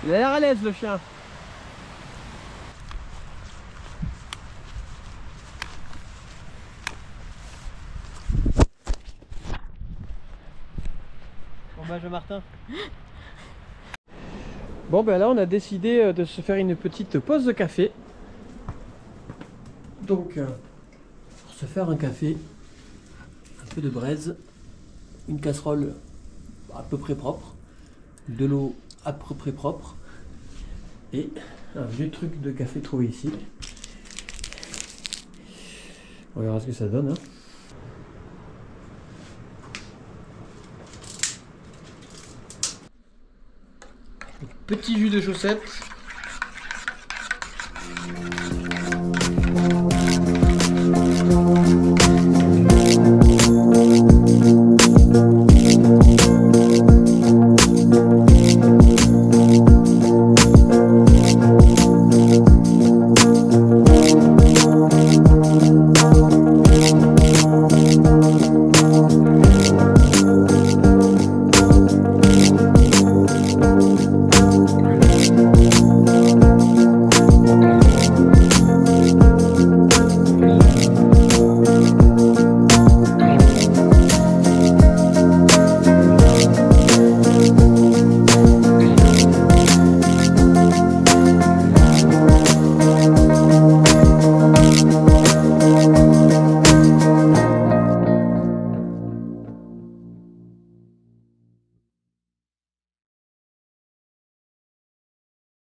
Il a l'air à l'aise le chien. Bon bah Jean-Martin. Bon ben là on a décidé de se faire une petite pause de café. Donc pour se faire un café, un peu de braise, une casserole à peu près propre, de l'eau à peu près propre et un vieux truc de café trouvé ici. On verra ce que ça donne. Hein. Petit jus de chaussette.